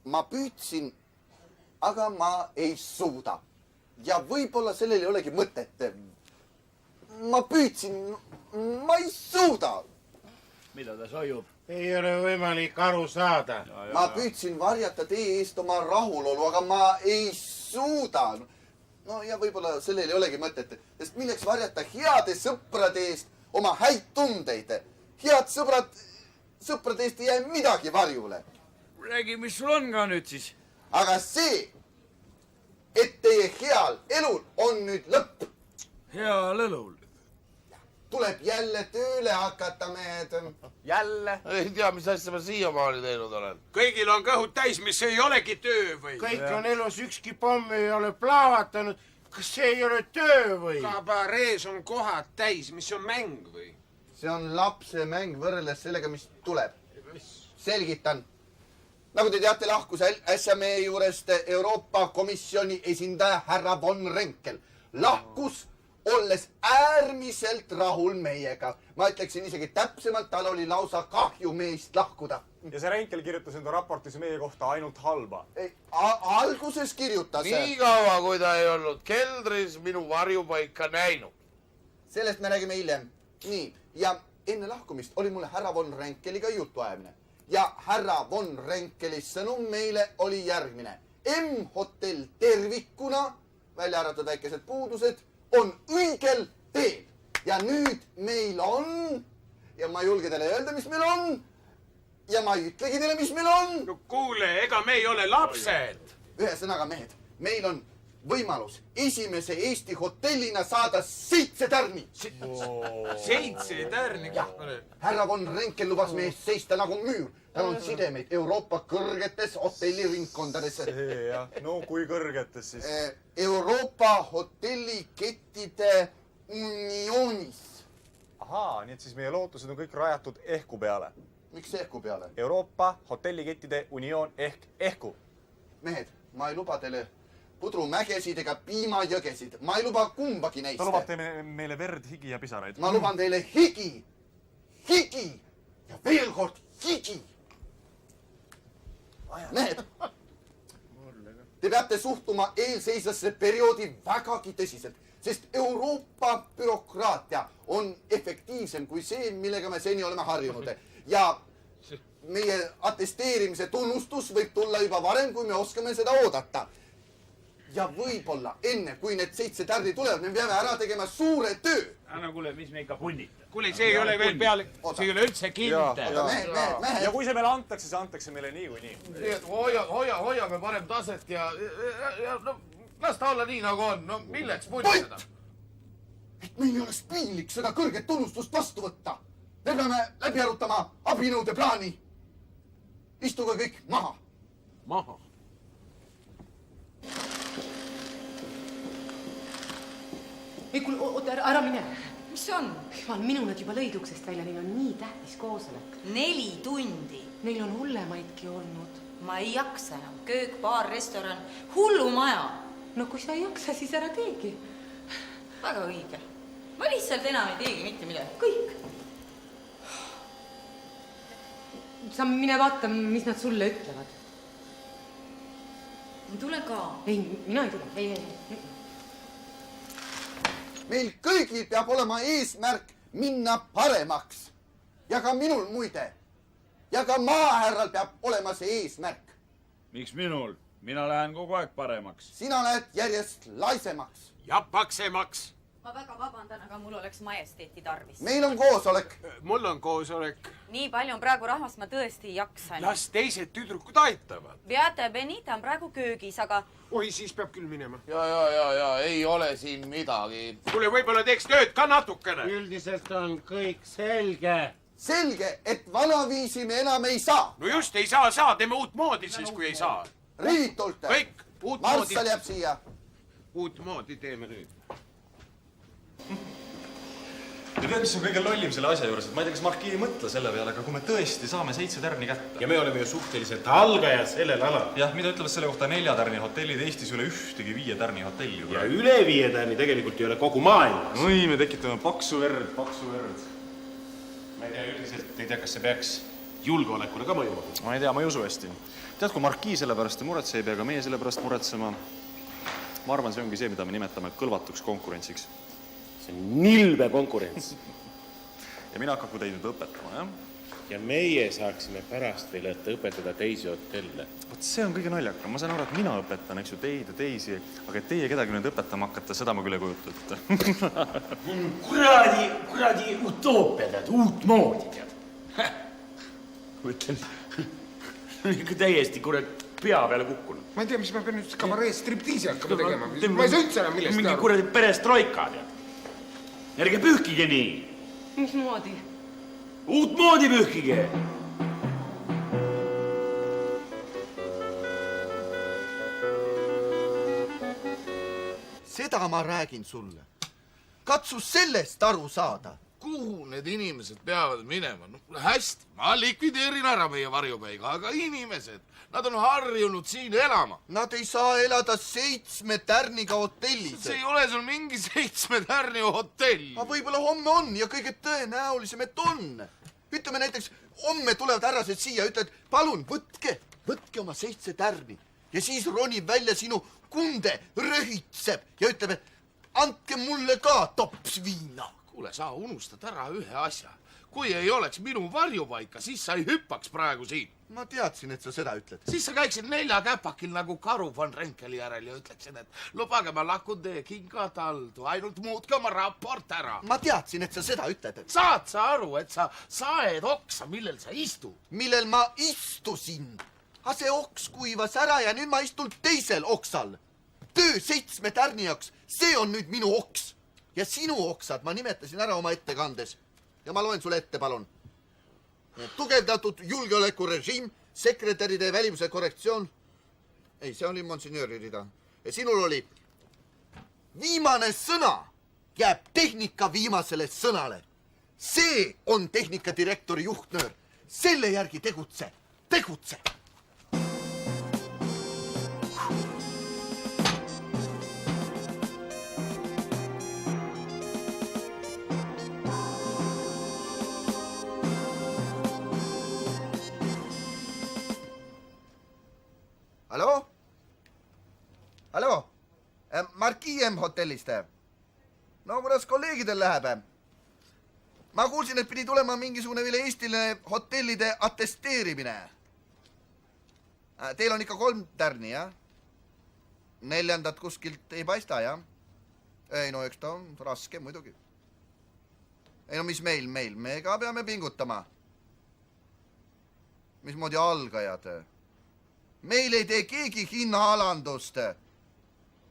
ma püüdsin, aga ma ei suuda. Ja võib-olla sellel ei olegi mõtet. Ma püüdsin, ma ei suuda. Mida ta sojub? Ei ole võimalik aru saada. Ma püüdsin varjata teie eest oma rahulolu, aga ma ei suuda. No ja võib-olla sellel ei olegi mõtet, sest milleks varjata heade sõprade eest oma häid tundeid. Head sõprade eest ei jää midagi varjule. Räägi, mis sul on ka nüüd siis? Aga see, et teie heal elul on nüüd lõpp. Heal elul. Tuleb jälle tööle hakata, mehed. Jälle? Ei tea, mis asja ma siiamaani teinud olen. Kõigil on kõhud täis, mis ei olegi töö või? Kõik on elus, ükski pomm ei ole plaavatanud. Kas see ei ole töö või? Kabarees on kohad täis, mis on mäng või? See on lapse mäng võrreldes sellega, mis tuleb. Selgitan. Nagu te teate, lahkus äsja meie juurest Euroopa Komisjoni esindaja härra von Renkel. Lahkus, olles äärmiselt rahul meiega. Ma ütleksin isegi täpsemalt, tal oli lausa kahju meist lahkuda. Ja see Renkel kirjutas enda raportis meie kohta ainult halba. Alguses kirjutas. Nii kaua, kui ta ei olnud keldris minu varjupaika näinud. Sellest me räägime hiljem. Nii, ja enne lahkumist oli mulle härra von Renkeliga jutuajamine. Ja härra von Renkeli sõnum meile oli järgmine. M-hotell tervikuna, välja arvatud väikesed puudused, on õigel teel. Ja nüüd meil on, ja ma ei julge teile öelda, mis meil on, ja ma ei ütlegi teile, mis meil on. No kuule, ega me ei ole lapsed. Ühesõnaga, mehed, meil on võimalus esimese Eesti hotellina saada 7 tärni. 7 tärni? Härra von Renkel lubas meest seista nagu müür. Tal on sidemeid Euroopa kõrgetes hotelliringkondades. Ja, no kui kõrgetes siis? Euroopa hotellikettide unionis. Ahaa, nii et siis meie lootused on kõik rajatud ehku peale. Miks ehku peale? Euroopa hotellikettide union ehk ehku. Mehed, ma ei luba teile pudrumägesid ega piimajõgesid. Ma ei luba kumbagi neist. Ta lubab meile verd, higi ja pisaraid. Ma luban teile higi ja veel kord higi. Mehed, te peate suhtuma eelseisvasse perioodi vägagi tõsiselt, sest Euroopa bürokraatia on efektiivsem kui see, millega me seni oleme harjunud. Ja meie attesteerimise tunnustus võib tulla juba varem, kui me oskame seda oodata. Ja võib-olla enne, kui need 7 tärni tulevad, me peame ära tegema suure töö. Anna, kuule, mis me ikka hunnita? Kuule, see ei ole veel peale, see ei ole üldse kindel. Mehed. Ja kui see meile antakse, see antakse meile nii või nii. Nii et hoiame parem taset ja no, las ta olla nii, nagu on. No milleks punnitada? Et meil ei oleks piinlik seda kõrget tunnustust vastu võtta. Me peame läbi arutama abinõude plaani. Istuge kõik maha. Maha. Ei, kuule, oota, ära mine. Mis on? Jumal, minu nad juba lõid uksest välja, neil on nii tähtis koosolek. 4 tundi. Neil on hullemaidki olnud. Ma ei jaksa enam. Köök, baar, restoran, hullu maja. No kui sa ei jaksa, siis ära teegi. Väga õige. Ma lihtsalt enam ei teegi mitte midagi. Kõik. Sa mine vaata, mis nad sulle ütlevad. Ma tulen ka. Ei, mina ei tule. Ei. Meil kõigil peab olema eesmärk minna paremaks. Ja ka minul muide. Ja ka maahärral peab olema see eesmärk. Miks minul? Mina lähen kogu aeg paremaks. Sina lähed järjest laisemaks. Ja paksemaks. Ma väga vabandan, aga mul oleks majesteeti tarvis. Meil on koosolek. Mul on koosolek. Nii palju on praegu rahvast, ma tõesti ei jaksa. Las teised tüdrukud aitavad. Beate Benita on praegu köögis, aga... Oi, siis peab küll minema. Ja, ei ole siin midagi. Kuule, võib-olla teeks tööd ka natukene. Üldiselt on kõik selge. Selge, et vanaviisi me enam ei saa. No just, ei saa, teeme uut moodi siis, kui ei saa. Rivitult. Kõik, uut moodi. Marssal jääb siia. Uut moodi teeme nüüd. Ja tead, mis on kõige lollim selle asja juures, et ma ei tea, kas Marki ei mõtle selle peale, aga kui me tõesti saame 7 tärni kätte. Ja me oleme ju suhteliselt algajad sellel alal. Jah, mida ütlevad selle kohta 4 tärni hotellid, Eestis üle ühtegi 5 tärni hotelli. Ja üle 5 tärni tegelikult ei ole kogu maailmas. Oi, me tekitame paksu verd. Ma ei tea, üldiselt ei tea, kas see peaks julgeolekule ka mõjuma. Ma ei tea, ma ei usu hästi. tead, kui markii selle pärast ei muretse, ei pea ka meie selle pärast muretsema. Ma arvan, see ongi see, mida me nimetame kõlvatuks konkurentsiks. See on nilbe konkurents. Ja mina hakkaku teid nüüd õpetama, jah? Ja meie saaksime pärast veel õpetada teisi hotelle. Vot see on kõige naljakam. Ma saan aru, et mina õpetan, eks ju, teid ja teisi, aga et teie kedagi nüüd õpetama hakata, seda ma küll ei kujuta. Kuradi utoopia, tead, uut moodi, tead. Mõtlen, ikka täiesti pea peale kukkunud. Ma ei tea, mis ma pean nüüd kabaree striptiisi hakkama tegema. Ma ei saa üldse enam millest mingi kuradi perestroika, tead. Ärge pühkige nii. Mismoodi? Uut moodi pühkige. Seda ma räägin sulle. Katsu sellest aru saada. Kuhu need inimesed peavad minema? No, hästi, ma likvideerin ära meie varjupaiga, aga inimesed, nad on harjunud siin elama. Nad ei saa elada 7 tärniga hotellis. See ei ole sul mingi 7 tärni hotell. Aga võib-olla homme on ja kõige tõenäolisem, et on. Ütleme näiteks, homme tulevad härrased siia ja ütlevad, palun, võtke oma 7 tärni. Ja siis ronib välja sinu kunde, röhitseb ja ütleb, et andke mulle ka tops viina. Kuule, sa unustad ära ühe asja. Kui ei oleks minu varjupaika, siis sa ei hüppaks praegu siin. Ma teadsin, et sa seda ütled. Siis sa käiksid 4 käpakil nagu karu von Renkeli järel ja ütleksid, et lubage, ma lakun teie kingad aldu, ainult muutke oma raport ära. Ma teadsin, et sa seda ütled. Saad sa aru, et sa saed oksa, millel sa istu? Millel ma istusin. Aga see oks kuivas ära ja nüüd ma istun teisel oksal. Töö 7 tärni jaoks, see on nüüd minu oks. Ja sinu oksad ma nimetasin ära oma ettekandes. Ja ma loen sulle ette, palun. Tugevdatud julgeolekurežiim, sekretäride välimuse korrektsioon. Ei, see oli monsinjööri rida. Ja sinul oli viimane sõna jääb tehnika viimasele sõnale. See on tehnikadirektori juhtnöör. Selle järgi tegutse. Hallo? Markii M hotellist. No kuidas kolleegidel läheb? Ma kuulsin, et pidi tulema mingisugune üle Eestile hotellide attesteerimine. Teil on ikka 3 tärni, jah? 4. kuskilt ei paista, jah? Ei, no eks ta on raske muidugi. Ei, no mis meil? Me ka peame pingutama. Mismoodi algajad? Meil ei tee keegi hinnaalandust.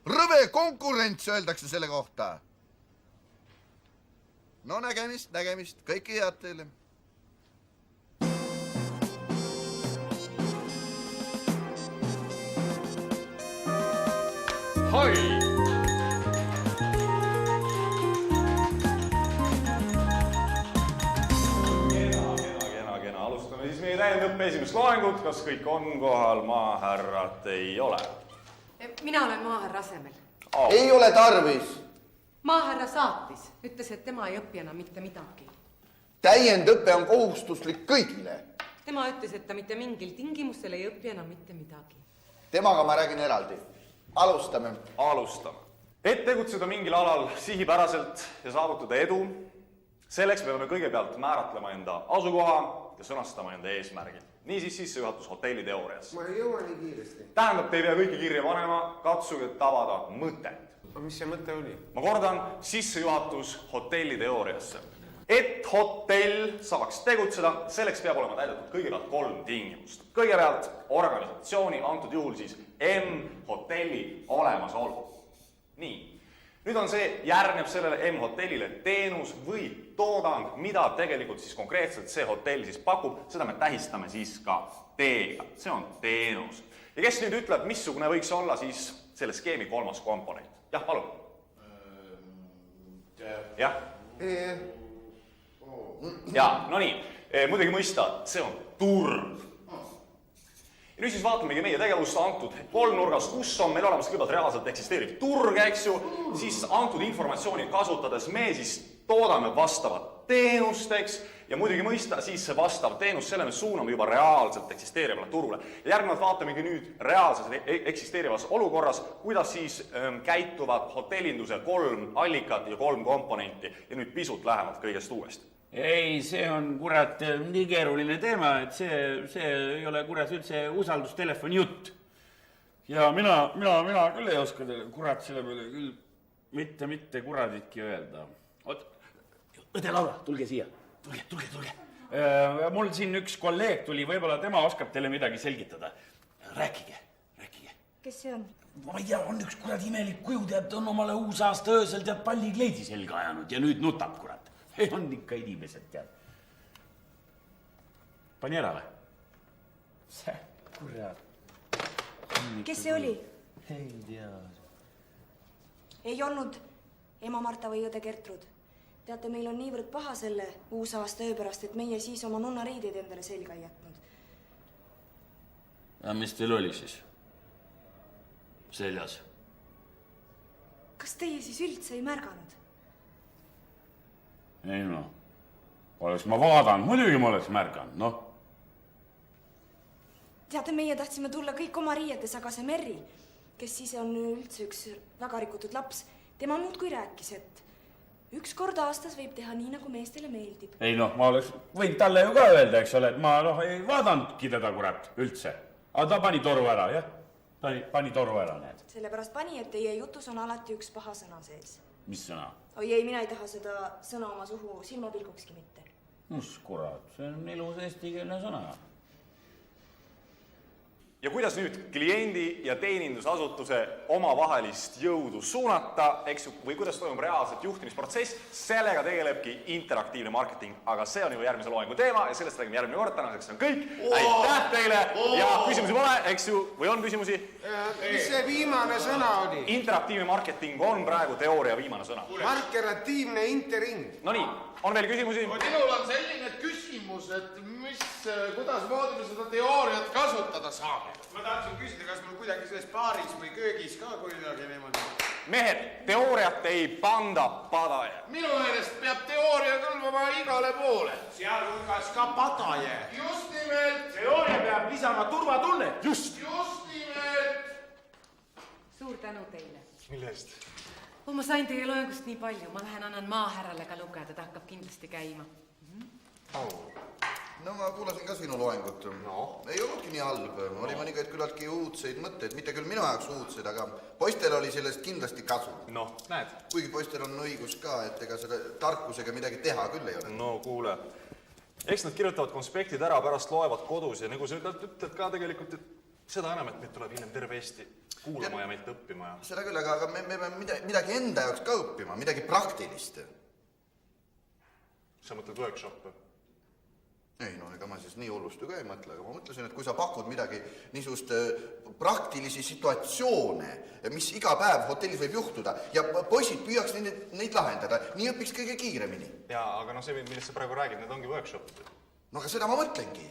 Rõve konkurents öeldakse selle kohta. No nägemist. Kõike head teile. Hoi! Kena. Alustame siis meie täiendõppe esimest loengut. Kas kõik on kohal? Maahärrat ei ole. Mina olen maahärra asemel. Ei ole tarvis. Maahärra saatis. Ütles, et tema ei õpi enam mitte midagi. Täiendõppe on kohustuslik kõigile. Tema ütles, et ta mitte mingil tingimusel ei õpi enam mitte midagi. Temaga ma räägin eraldi. Alustame. Et tegutseda mingil alal sihipäraselt ja saavutada edu, selleks peame kõigepealt määratlema enda asukoha ja sõnastama enda eesmärgid. Niisiis sissejuhatus hotelliteoorias. Ma ei jõua nii kiiresti. Tähendab, te ei pea kõiki kirja panema, katsuge tabada mõtet. Mis see mõte oli? Ma kordan, sissejuhatus hotelliteooriasse. Et hotell saaks tegutseda, selleks peab olema täidetud kõigepealt 3 tingimust. Kõigepealt organisatsiooni, antud juhul siis M-hotelli olemasolu. Nii, nüüd on see, järgneb sellele M-hotellile teenus või toodang, mida tegelikult siis konkreetselt see hotell siis pakub, seda me tähistame siis ka T-ga. See on teenus. Ja kes nüüd ütleb, missugune võiks olla siis selle skeemi 3. komponent? Jah, palun. Jah. Jaa, no nii, muidugi mõista, see on turg. Ja nüüd siis vaatamegi meie tegevust antud 3 nurgas, kus on meil olemas kõigepealt reaalselt eksisteeriv turg, eks ju, siis antud informatsiooni kasutades me siis toodame vastavat teenust, eks, ja muidugi mõista, siis see vastav teenus, selle me suuname juba reaalselt eksisteerivale turule. Ja järgnevalt vaatamegi nüüd reaalses eksisteerivas olukorras, kuidas siis käituvad hotellinduse 3 allikat ja 3 komponenti ja nüüd pisut lähemalt kõigest uuesti. Ei, see on kurat nii keeruline teema, et see ei ole kurat üldse usaldustelefoni jutt. Ja mina küll ei oska teile kurat selle peale küll mitte kuraditki öelda. Õde Laura, tulge siia. Tulge. Mul siin üks kolleeg tuli, võib-olla tema oskab teile midagi selgitada. Rääkige. Kes see on? Ma ei tea, on üks kurat imelik kuju, tead, on omale uusaasta öösel tead pallikleidi selga ajanud ja nüüd nutab kurat. On ikka inimesed, tead. Pani ära või? See kurat. Kes see oli? Ei tea. Ei olnud ema Marta või õde Gertrud. Teate, meil on niivõrd paha selle uusaasta öö pärast, et meie siis oma nunnariideid endale selga ei jätnud. Ja mis teil oli siis? Seljas. Kas teie siis üldse ei märganud? Ei no, oleks ma vaadanud, muidugi ma oleks märganud, noh. Teate, meie tahtsime tulla kõik oma riietes, aga see Merri, kes siis on üldse üks väga rikutud laps, tema muudkui rääkis, et üks kord aastas võib teha nii, nagu meestele meeldib. Ei noh, ma oleks võinud talle ju ka öelda, eks ole, et ma ei vaadanudki teda kurat üldse. Aga ta pani toru ära, jah? Pani toru ära, need. Sellepärast pani, et teie jutus on alati üks paha sõna sees. Mis sõna? Oi ei, mina ei taha seda sõna oma suhu silmapilgukski mitte. Mis kurat, see on ilus eestikeelne sõna. Ja kuidas nüüd kliendi ja teenindusasutuse omavahelist jõudu suunata, eks ju, või kuidas toimub reaalselt juhtimisprotsess, sellega tegelebki interaktiivne marketing, aga see on juba järgmise loengu teema ja sellest räägime järgmine kord, tänaseks on kõik. Aitäh teile ja küsimusi pole, eks ju, või on küsimusi? Mis see viimane sõna oli? Interaktiivne marketing on praegu teooria viimane sõna. Markeratiivne intering. No nii, on veel küsimusi? Minul on selline küsimus, et kuidas moodi me seda teooriat kasutada saame? Ma tahtsin küsida, kas mul kuidagi selles baaris või köögis ka kuidagi niimoodi. Mehed, teooriat ei panda padaja. Minu meelest peab teooria kõlbama igale poole. Sealhulgas ka padaje. Just nimelt. Teooria peab lisama turvatunnet. Just nimelt. Suur tänu teile. Mille eest? Ma sain teie loengust nii palju, ma lähen annan maahärrale ka lugeda, ta hakkab kindlasti käima. No ma kuulasin ka sinu loengut. Ei olnudki nii halb. Oli mõningaid küllaltki uudseid mõtteid, mitte küll minu jaoks uudseid, aga poistel oli sellest kindlasti kasu. Noh, näed. Kuigi poistel on õigus ka, et ega selle tarkusega midagi teha küll ei ole. No kuule, eks nad kirjutavad konspektid ära, pärast loevad kodus ja nagu sa ütled ka tegelikult, et seda enam, et meid tuleb hiljem terve Eesti kuulama ja meilt õppima. Seda küll, aga me peame midagi enda jaoks ka õppima, midagi praktilist. Sa mõtled workshop'e? Ei, no ega ma siis nii hullustu ka ei mõtle, aga ma mõtlesin, et kui sa pakud midagi niisugust praktilisi situatsioone, mis iga päev hotellis võib juhtuda ja poisid püüaks neid lahendada, nii õpiks kõige kiiremini. Jaa, aga no see, millest sa praegu räägid, need ongi workshop'id. No aga seda ma mõtlengi.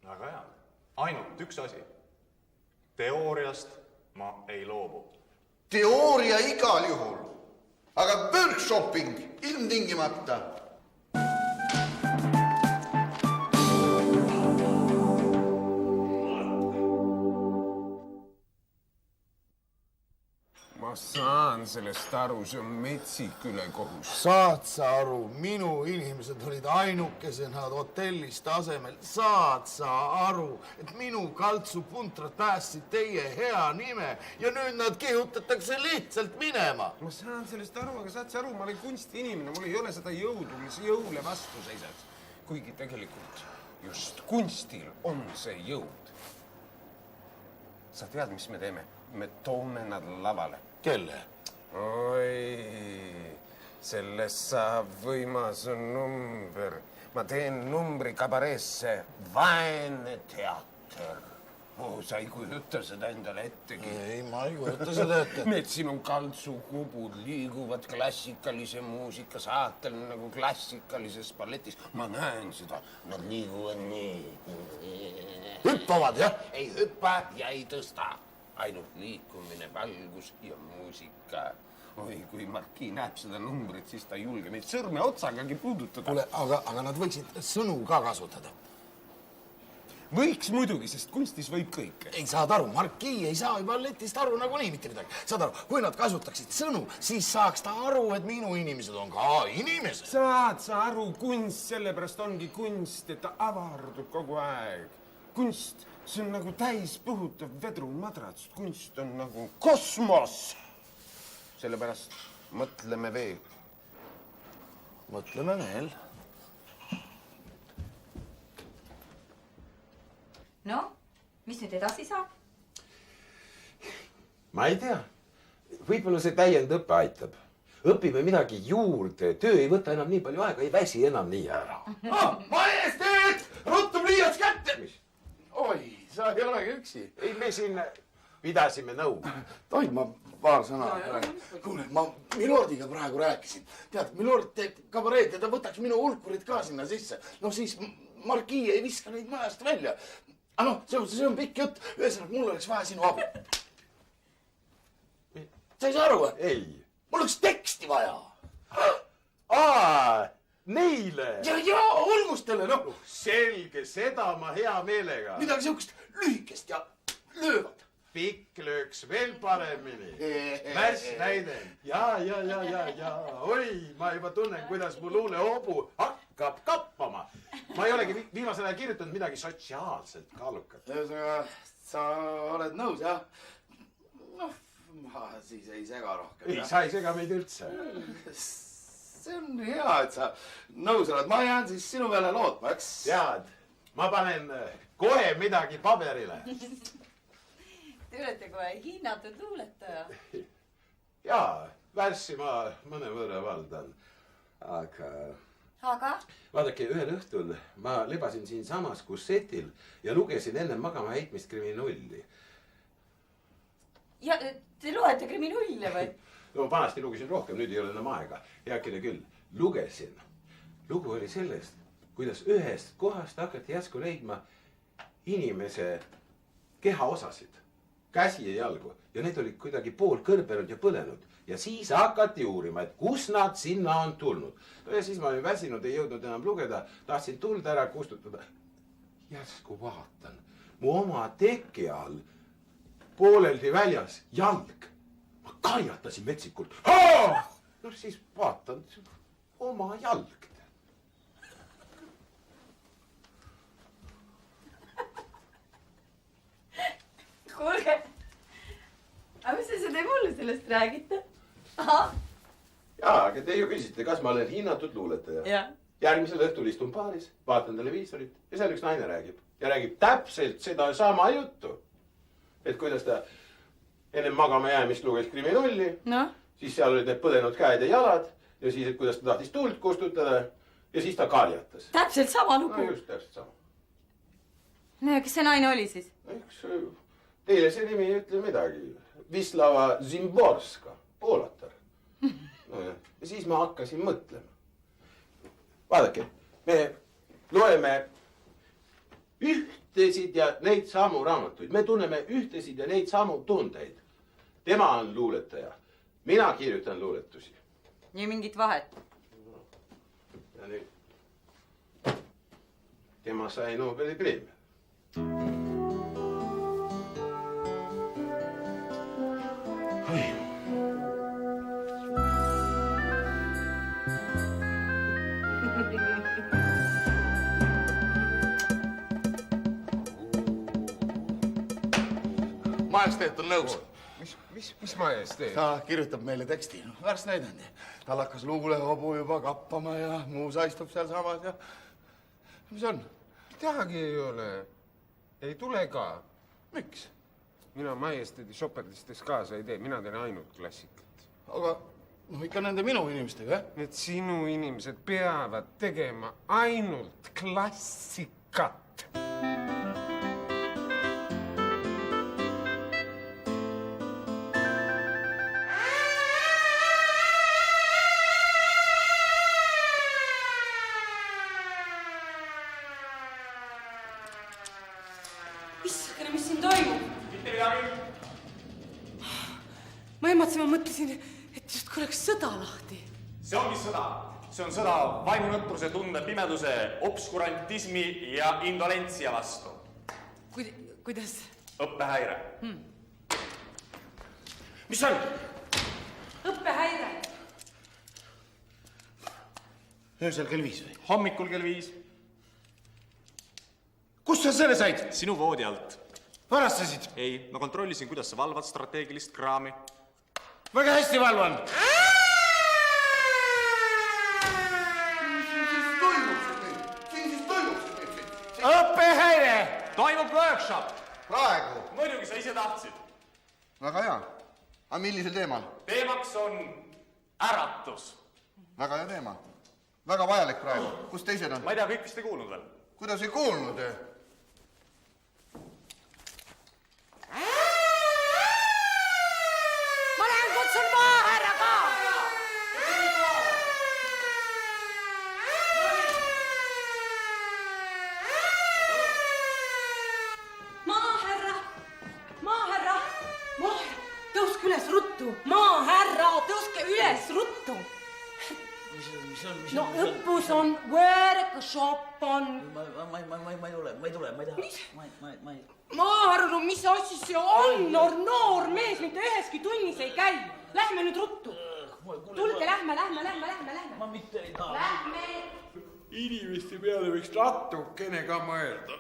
Väga hea. Ainult üks asi. Teooriast ma ei loobu. Teooria igal juhul, aga workshopping ilmtingimata. Ma saan sellest aru, see on metsik ülekohus. Saad sa aru, minu inimesed olid ainukesed hotellis tasemel. Saad sa aru, et minu kaltsupuntrat päästsid teie hea nime ja nüüd nad kihutatakse lihtsalt minema. Ma saan sellest aru, aga saad sa aru, ma olen kunstiinimene, mul ei ole seda jõudu, mis jõule vastu seisaks. Kuigi tegelikult just kunstil on see jõud. Sa tead, mis me teeme? Me toome nad lavale. Kelle? Oi, sellest saab võimas number. Ma teen numbri kabareesse Vaene teater. Sa ei kujuta seda endale ettegi. Ei, ma ei kujuta seda ette. Need sinu kaltsukubud liiguvad klassikalise muusika saatel nagu klassikalises balletis. Ma näen seda. Nad liiguvad nii. Hüppavad, jah? Ei hüppa ja ei tõsta. Ainult liikumine, valgus ja muusika. oi, kui Markii näeb seda numbrit, siis ta ei julge neid sõrme otsagagi puudutada. Kuule, aga nad võiksid sõnu ka kasutada. Võiks muidugi, sest kunstis võib kõike. Ei saad aru, Markii ei saa balletist aru nagunii mitte midagi. Saad aru, kui nad kasutaksid sõnu, siis saaks ta aru, et minu inimesed on ka inimesed. Saad sa aru, kunst, sellepärast ongi kunst, et ta avardub kogu aeg. Kunst, see on nagu täis puhutav vedrumadrats. Kunst on nagu kosmos. Sellepärast mõtleme veel. Mõtleme veel. No, mis nüüd edasi saab? Ma ei tea. Võib-olla see täiendõppe aitab. Õpime midagi juurde. Töö ei võta enam nii palju aega, ei väsi enam nii ära. Majesteet! Ruttu pliiats kätte! Oi, sa ei olegi üksi. Ei, me siin pidasime nõu. Tohib ma paar sõna? Kuule, ma Milordiga praegu rääkisin. Tead, Milord teeb kabareed ja ta võtaks minu hulkurid ka sinna sisse. No siis Markii ei viska neid majast välja. Aga noh, see on pikk jutt. Ühesõnaga, mul oleks vaja sinu abi. Sa ei saa aru või? Ei. Mul oleks teksti vaja. Neile? Ja olgustele, noh. Selge, seda ma hea meelega. Midagi sihukest lühikest ja löövad. Pikk lööks veel paremini. Värs näide. Ja. Oi, ma juba tunnen, kuidas mu luulehoobu hakkab kappama. Ma ei olegi viimasel ajal kirjutanud midagi sotsiaalselt kaalukat. Ühesõnaga, sa oled nõus, jah? Noh, ma siis ei sega rohkem. Ei, sa ei sega meid üldse. See on hea, et sa nõus oled. Ma jään siis sinu peale lootma, eks? Tead, ma panen kohe midagi paberile. Te olete kohe hinnatud luuletaja. Jaa, värssi ma mõnevõrra valdan. Aga? Vaadake, ühel õhtul ma lebasin siin samas kussetil ja lugesin enne magama heitmist kriminulli. Ja te loete kriminulle või? No vanasti lugesin rohkem, nüüd ei ole enam aega. Heakene küll, lugesin. Lugu oli sellest, kuidas ühest kohast hakati järsku leidma inimese kehaosasid. Käsi ja jalgu. Ja need olid kuidagi pool kõrbenud ja põlenud. Ja siis hakati uurima, et kus nad sinna on tulnud. Ja siis ma olin väsinud, ei jõudnud enam lugeda. Tahtsin tuld ära kustutada. Järsku vaatan. Mu oma teke all pooleldi väljas jalg. Ma karjatasin metsikult. No siis vaatan oma jalg. Kuulge, aga mis te seda mulle sellest räägite? Aha. Jaa, aga te ju küsisite, kas ma olen hinnatud luuletaja. Ja. Järgmisel õhtul istun baaris, vaatan televiisorit ja seal üks naine räägib. Ja räägib täpselt seda sama juttu. Et kuidas ta enne magama jäämist luges kriminulli, siis seal olid need põlenud käed ja jalad ja siis, et kuidas ta tahtis tuld kustutada ja siis ta karjatas. Täpselt sama lugu? No just, täpselt sama. No ja kes see naine oli siis? Üks... Teile see nimi ei ütle midagi. Wislava Zimborska, poolatar. No ja siis ma hakkasin mõtlema. Vaadake, me loeme ühtesid ja neid samu raamatuid. Me tunneme ühtesid ja neid samu tundeid. Tema on luuletaja. Mina kirjutan luuletusi. Nii mingit vahet? Ja nüüd. Tema sai Nobeli preemia. Majesteet on nõus. Mis majesteet? Ta kirjutab meile teksti. Värs näidandi. Tal hakkas luulehobu juba kappama ja muu saistub seal samas ja... Mis on? Midagi ei ole. Ei tule ka. Miks? Mina majesteedi šoperdistes kaasa ei tee. Mina teen ainult klassikat. Aga ikka nende minu inimestega, jah? Need sinu inimesed peavad tegema ainult klassikat. Mis siin toimub? Mitte midagi. Ma ehmatasin, ma mõtlesin, et justkui oleks sõda lahti. See ongi sõda. See on sõda vaimunõtruse, tunde, pimeduse, obskurantismi ja indolentsia vastu. Kuidas? Õppehäire. Mis on? Õppehäire. Öösel kell 5 või? Hommikul kell 5. Kust sa selle said? Sinu voodi alt. Varastasid? Ei, ma kontrollisin, kuidas sa valvad strateegilist kraami. Väga hästi valvan. Õppehäire! Toimub workshop. Praegu? Muidugi sa ise tahtsid. Väga hea. Aga millisel teemal? Teemaks on äratus. Väga hea teema. Väga vajalik praegu. Kus teised on? Ma ei tea, kõik vist ei kuulnud veel. Kuidas ei kuulnud? Ma lähen kutsun maahärra ka! Maahärra! Maahärra! Tõuske üles ruttu! Maahärra, tõuske üles ruttu! No õppus on workshop on. Ma ei tule. Maahärra, no mis asi see on? Noor mees mitte üheski tunnis ei käi. Lähme nüüd ruttu. Tulge, lähme. Ma mitte ei taha. Lähme. Inimeste peale võiks natukene ka mõelda.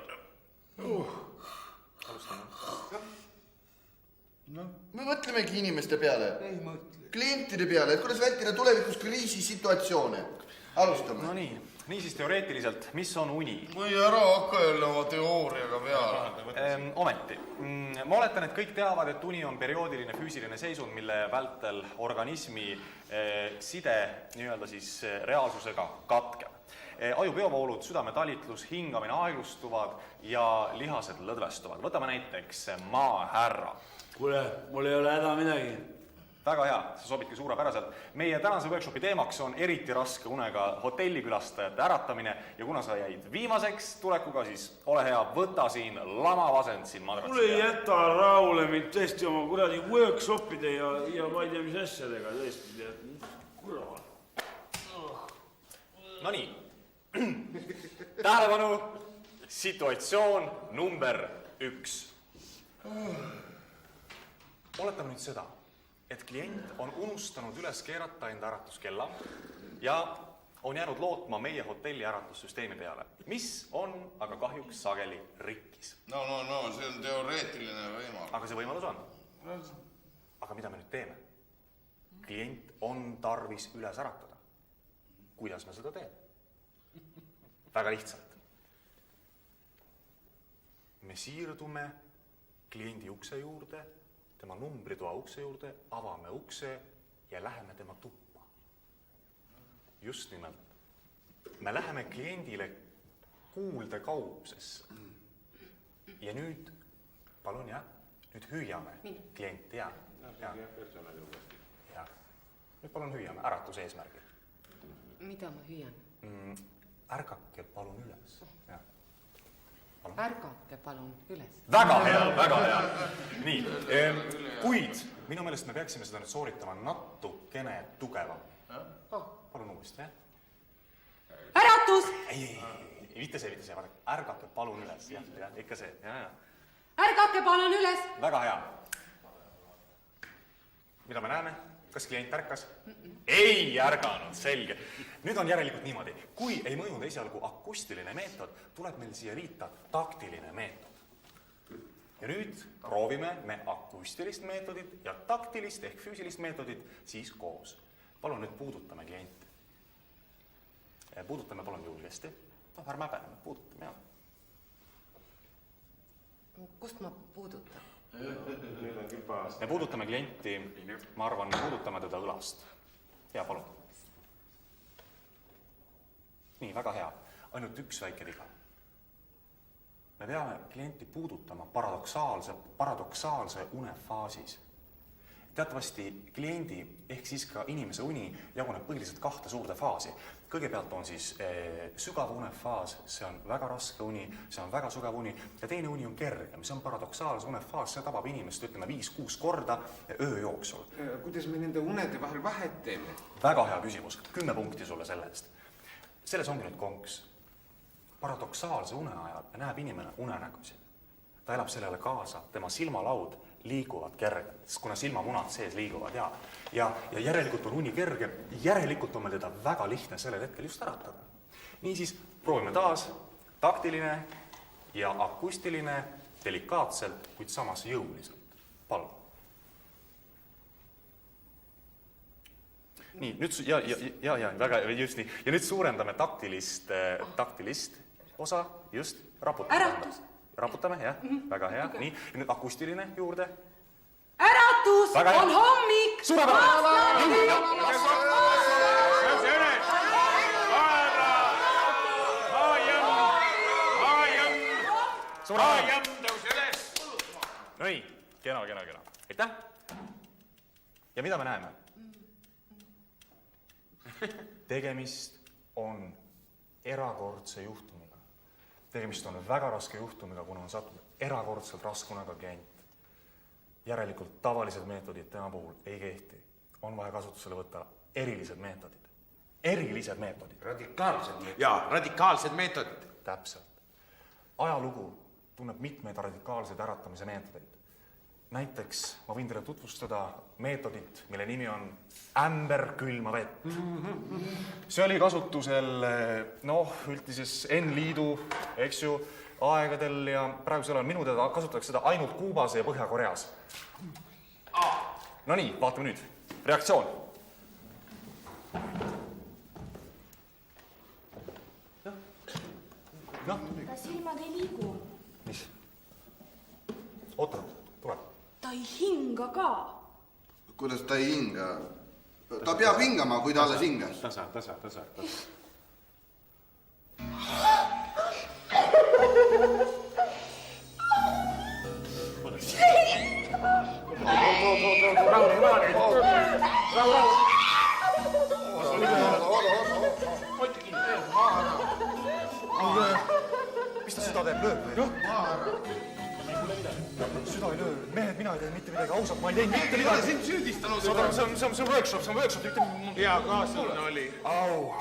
Me mõtlemegi inimeste peale. Ei mõtle. Klientide peale, et kuidas vältida tulevikus kriisisituatsioone. Alustame. No nii, niisiis teoreetiliselt, mis on uni? Või ära hakka jälle oma teooriaga peale. Ometi. Ma oletan, et kõik teavad, et uni on perioodiline füüsiline seisund, mille vältel organismi side nii-öelda siis reaalsusega katkeb. Aju peovoolud, südame talitlus, hingamine aeglustuvad ja lihased lõdvestuvad. Võtame näiteks maahärra. Kuule, mul ei ole häda midagi. Väga hea, see sobibki suurepäraselt. Meie tänase workshopi teemaks on eriti raske unega hotellikülastajate äratamine ja kuna sa jäid viimaseks tulekuga, siis ole hea, võta siin lamavasend siin madratsi. Mul ei jäta rahule mind tõesti oma kuradi workshopide ja ma ei tea, mis asjadega tõesti. No nii. Tähelepanu, situatsioon number 1. Oletame nüüd seda, et klient on unustanud üles keerata enda äratuskella ja on jäänud lootma meie hotelli äratussüsteemi peale, mis on aga kahjuks sageli rikkis. No, see on teoreetiline võimalus. Aga see võimalus on. Aga mida me nüüd teeme? Klient on tarvis üles äratada. Kuidas me seda teeme? Väga lihtsalt. Me siirdume kliendi ukse juurde, tema numbritoa ukse juurde, avame ukse ja läheme tema tuppa. Just nimelt. Me läheme kliendile kuulde kaugusesse. Ja nüüd, palun nüüd hüüame klienti, Nüüd palun hüüame äratuse eesmärgil. Mida ma hüüan? Ärgake palun üles. Ärgake palun üles. Väga hea. Nii, kuid minu meelest me peaksime seda nüüd sooritama natukene tugevam. Palun uuesti, Äratus! Ei, mitte see. Ärgake palun üles, ikka see. Ärgake palun üles! Väga hea. Mida me näeme? Kas klient ärkas? Ei ärganud, selge. Nüüd on järelikult niimoodi. Kui ei mõjunud esialgu akustiline meetod, tuleb meil siia liita taktiline meetod. Ja nüüd proovime me akustilist meetodit ja taktilist ehk füüsilist meetodit siis koos. Palun nüüd puudutame klienti. Puudutame palun julgesti. Ärme häbene, puudutame, Kust ma puudutan? Me puudutame klienti, ma arvan, me puudutame teda õlast. Hea, palun. Nii, väga hea. Ainult üks väike viga. Me peame klienti puudutama paradoksaalse unefaasis. teatavasti kliendi ehk siis ka inimese uni jaguneb põhiliselt 2 suurde faasi. Kõigepealt on siis sügav unefaas, see on väga raske uni, see on väga sügav uni ja teine uni on kergem, see on paradoksaalse unefaas, see tabab inimest ütleme 5-6 korda öö jooksul. Kuidas me nende unede vahel vahet teeme? Väga hea küsimus, 10 punkti sulle selle eest. Selles ongi nüüd konks. Paradoksaalse une ajal näeb inimene unenägusid. Ta elab sellele kaasa, tema silmalaud liiguvad kergelt, sest kuna silmamunad sees liiguvad ja järelikult on uni kerge, järelikult on meil teda väga lihtne sellel hetkel just äratada. Niisiis proovime taas taktiline ja akustiline, delikaatselt, kuid samas jõuliselt. Palun. Nii, nüüd, väga just nii. Ja nüüd suurendame taktilist osa, just raputame. Äratus. Raputame, jah, väga hea. Nii, ja nüüd akustiline juurde. Äratus on hommik! No nii, kena. Aitäh! Ja mida me näeme? Tegemist on erakordse juhtumiga. Tegemist on väga raske juhtumiga, kuna on sattunud erakordselt raskunega klient. Järelikult tavalised meetodid tema puhul ei kehti. On vaja kasutusele võtta erilised meetodid. Erilised meetodid. Radikaalsed meetodid. Jaa, radikaalsed meetodid. Täpselt. Ajalugu tunneb mitmeid radikaalseid äratamise meetodeid. Näiteks ma võin teile tutvustada meetodit, mille nimi on ämber külma vett. See oli kasutusel, üldises N-liidu, eks ju, aegadel ja praegusel ajal minu teada kasutatakse seda ainult Kuubas ja Põhja-Koreas. No nii, vaatame nüüd. Reaktsioon. Ta silmad ei liigu. Mis? Oota, tule. Ta ei hinga ka. Kuidas ta ei hinga? Ta peab hingama, kui ta alles hingas. Tasa. Mis ta seda teeb? Lööb? Süda ei löö. Mehed, mina ei tee mitte midagi. Ausalt, ma ei teinud mitte midagi. Sind süüdistanud. See on workshop. Hea kaaslane oli. Au.